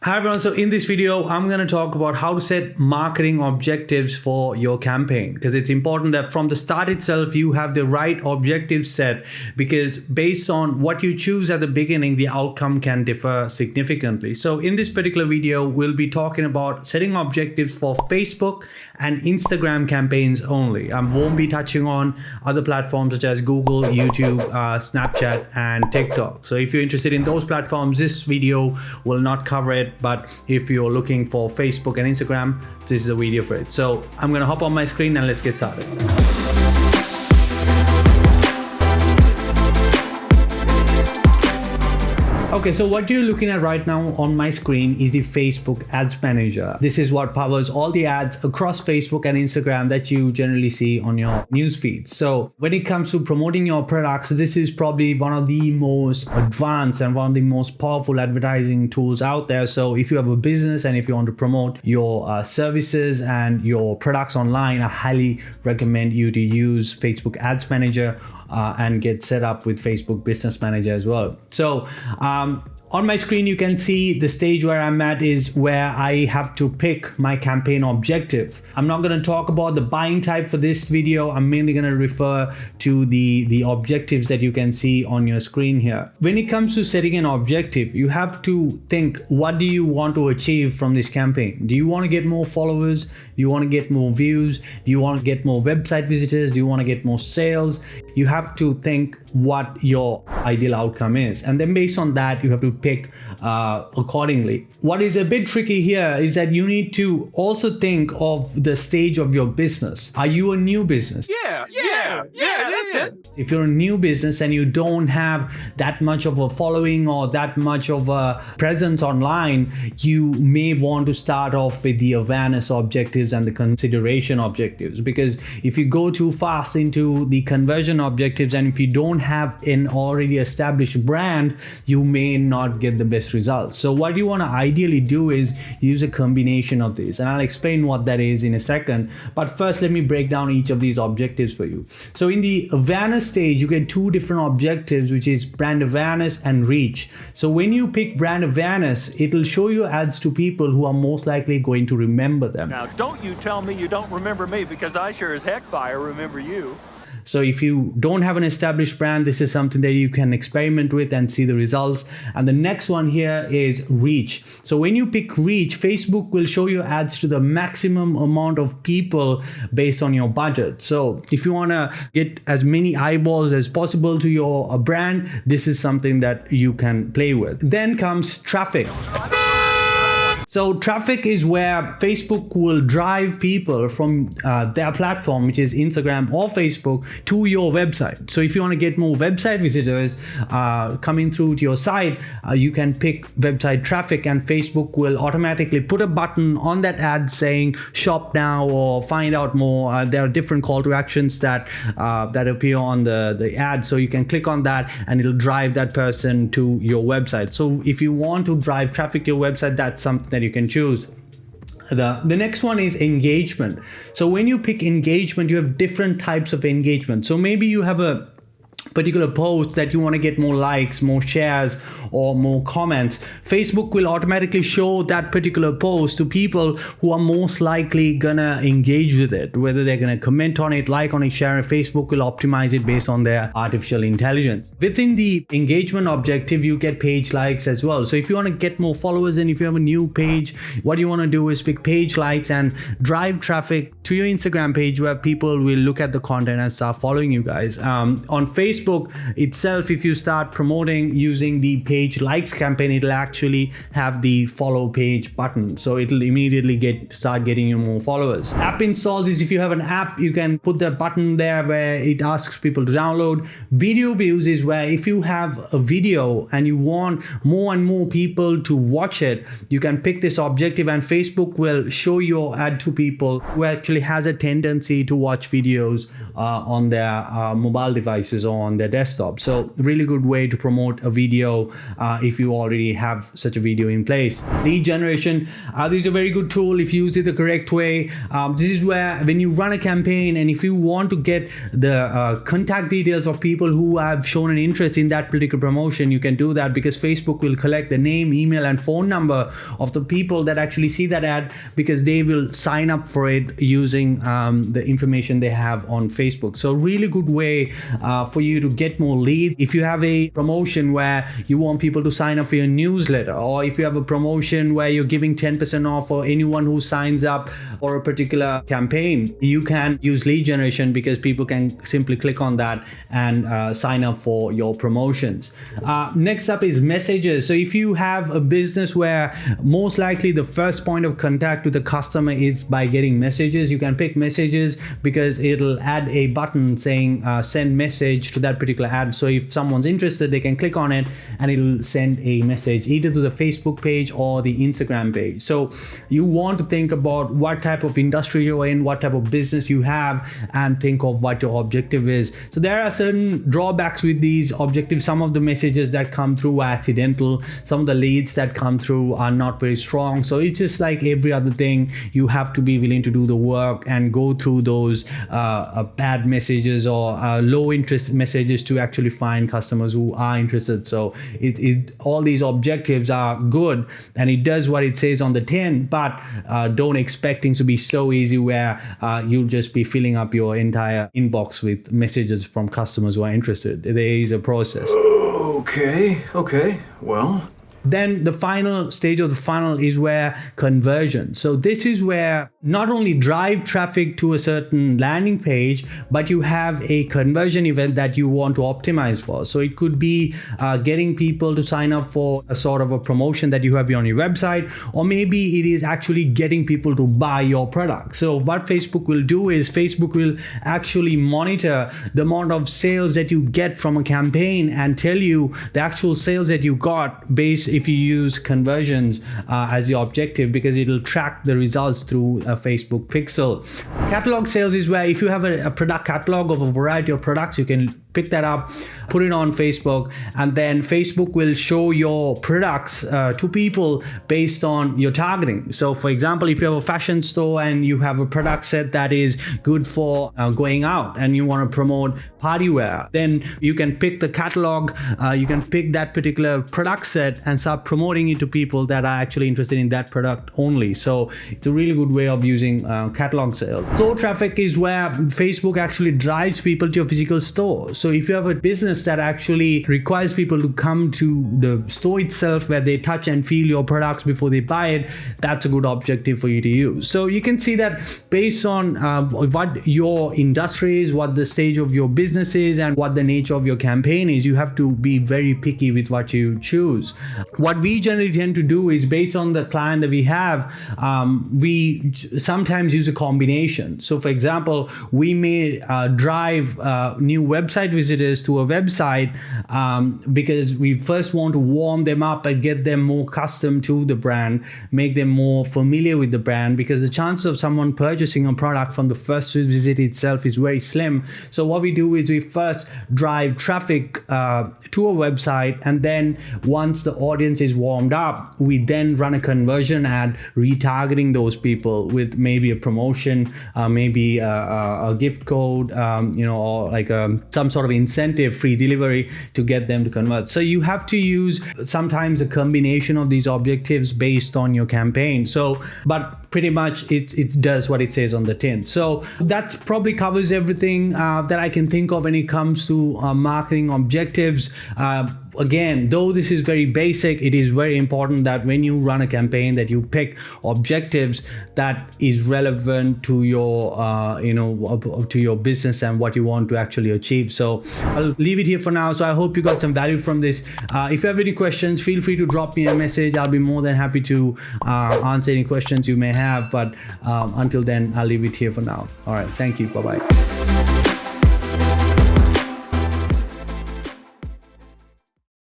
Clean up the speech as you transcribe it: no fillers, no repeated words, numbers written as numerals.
Hi everyone, so in this video, I'm going to talk about how to set marketing objectives for your campaign, because it's important that from the start itself, you have the right objectives set, because based on what you choose at the beginning, the outcome can differ significantly. So in this particular video, we'll be talking about setting objectives for Facebook and Instagram campaigns only. I won't be touching on other platforms such as Google, YouTube, Snapchat, and TikTok. So if you're interested in those platforms, this video will not cover it. But if you're looking for Facebook and Instagram, this is a video for it. So I'm going to hop on my screen and let's get started. Okay, so what you're looking at right now on my screen is the Facebook Ads Manager. This is what powers all the ads across Facebook and Instagram that you generally see on your news feeds. So when it comes to promoting your products, this is probably one of the most advanced and one of the most powerful advertising tools out there. So if you have a business and if you want to promote your services and your products online, I highly recommend you to use Facebook Ads Manager and get set up with Facebook Business Manager as well. So on my screen, you can see the stage where I'm at is where I have to pick my campaign objective. I'm not going to talk about the buying type for this video. I'm mainly going to refer to the objectives that you can see on your screen here. When it comes to setting an objective, you have to think, what do you want to achieve from this campaign? Do you want to get more followers? Do you want to get more views? Do you want to get more website visitors? Do you want to get more sales? You have to think what your ideal outcome is. And then based on that, you have to pick accordingly. What is a bit tricky here is that you need to also think of the stage of your business. Are you a new business? Yeah, that's it. If you're a new business and you don't have that much of a following or that much of a presence online, you may want to start off with the awareness objectives and the consideration objectives. Because if you go too fast into the conversion objectives and if you don't have an already established brand, you may not get the best results. So what you want to ideally do is use a combination of these, and I'll explain what that is in a second. But first, let me break down each of these objectives for you. So in the awareness stage, you get two different objectives, which is brand awareness and reach. So when you pick brand awareness, it'll show you ads to people who are most likely going to remember them. Now, don't you tell me you don't remember me, because I sure as heck fire remember you. So if you don't have an established brand, this is something that you can experiment with and see the results. And the next one here is reach. So when you pick reach, Facebook will show you ads to the maximum amount of people based on your budget. So if you want to get as many eyeballs as possible to your brand, this is something that you can play with. Then comes traffic. So traffic is where Facebook will drive people from their platform, which is Instagram or Facebook, to your website. So if you want to get more website visitors coming through to your site, you can pick website traffic, and Facebook will automatically put a button on that ad saying shop now or find out more. There are different call to actions that appear on the ad. So you can click on that and it'll drive that person to your website. So if you want to drive traffic to your website, that's something that you can choose. The next one is engagement. So when you pick engagement, you have different types of engagement. So maybe you have a particular post that you want to get more likes, more shares, or more comments. Facebook will automatically show that particular post to people who are most likely gonna engage with it, whether they're gonna comment on it, like on it, share it. Facebook will optimize it based on their artificial intelligence. Within the engagement objective, you get page likes as well. So if you want to get more followers and if you have a new page, what you want to do is pick page likes and drive traffic to your Instagram page where people will look at the content and start following you guys. On Facebook itself, if you start promoting using the page likes campaign, it'll actually have the follow page button, so it'll immediately start getting you more followers. App installs is if you have an app, you can put that button there where it asks people to download. Video views is where if you have a video and you want more and more people to watch it, you can pick this objective and Facebook will show your ad to people who actually has a tendency to watch videos on their mobile devices or on their desktop. So really good way to promote a video if you already have such a video in place. Lead generation, this is a very good tool if you use it the correct way. This is where when you run a campaign and if you want to get the contact details of people who have shown an interest in that particular promotion, you can do that because Facebook will collect the name, email and phone number of the people that actually see that ad, because they will sign up for it using the information they have on Facebook. So really good way for you to get more leads. If you have a promotion where you want people to sign up for your newsletter, or if you have a promotion where you're giving 10% off for anyone who signs up for a particular campaign, you can use lead generation because people can simply click on that and sign up for your promotions. Next up is messages. So if you have a business where most likely the first point of contact with the customer is by getting messages, you can pick messages because it'll add a button saying send message to that particular ad. So if someone's interested, they can click on it and it'll send a message either to the Facebook page or the Instagram page. So you want to think about what type of industry you're in, what type of business you have, and think of what your objective is. So there are certain drawbacks with these objectives. Some of the messages that come through are accidental. Some of the leads that come through are not very strong. So it's just like every other thing, you have to be willing to do the work and go through those bad messages or low interest messages to actually find customers who are interested. So all these objectives are good and it does what it says on the tin, but don't expect things to be so easy where you'll just be filling up your entire inbox with messages from customers who are interested. There is a process. Okay, well. Then the final stage of the funnel is where conversion. So this is where not only drive traffic to a certain landing page, but you have a conversion event that you want to optimize for. So it could be getting people to sign up for a sort of a promotion that you have on your website, or maybe it is actually getting people to buy your product. So what Facebook will do is Facebook will actually monitor the amount of sales that you get from a campaign and tell you the actual sales that you got based if you use conversions as the objective, because it'll track the results through a Facebook pixel. Catalog sales is where if you have a product catalog of a variety of products, you can pick that up, put it on Facebook, and then Facebook will show your products to people based on your targeting. So for example, if you have a fashion store and you have a product set that is good for going out and you want to promote party wear, then you can pick the catalog, you can pick that particular product set and start promoting it to people that are actually interested in that product only. So it's a really good way of using catalog sales. Store traffic is where Facebook actually drives people to your physical store. So if you have a business that actually requires people to come to the store itself where they touch and feel your products before they buy it, that's a good objective for you to use. So you can see that based on what your industry is, what the stage of your business is, and what the nature of your campaign is, you have to be very picky with what you choose. What we generally tend to do is based on the client that we have, we sometimes use a combination. So for example, we may drive new website visitors to a website because we first want to warm them up and get them more accustomed to the brand, make them more familiar with the brand, because the chance of someone purchasing a product from the first visit itself is very slim. So what we do is we first drive traffic to a website, and then once the audience is warmed up, we then run a conversion ad retargeting those people with maybe a promotion, maybe a gift code, or like some sort of incentive, free delivery to get them to convert. So you have to use sometimes a combination of these objectives based on your campaign. So, but pretty much it does what it says on the tin. So that probably covers everything that I can think of when it comes to marketing objectives. Again, though this is very basic, it is very important that when you run a campaign that you pick objectives that is relevant to your to your business and what you want to actually achieve. So I'll leave it here for now. So I hope you got some value from this. If you have any questions, feel free to drop me a message. I'll be more than happy to answer any questions you may have. But until then, I'll leave it here for now. All right. Thank you. Bye-bye.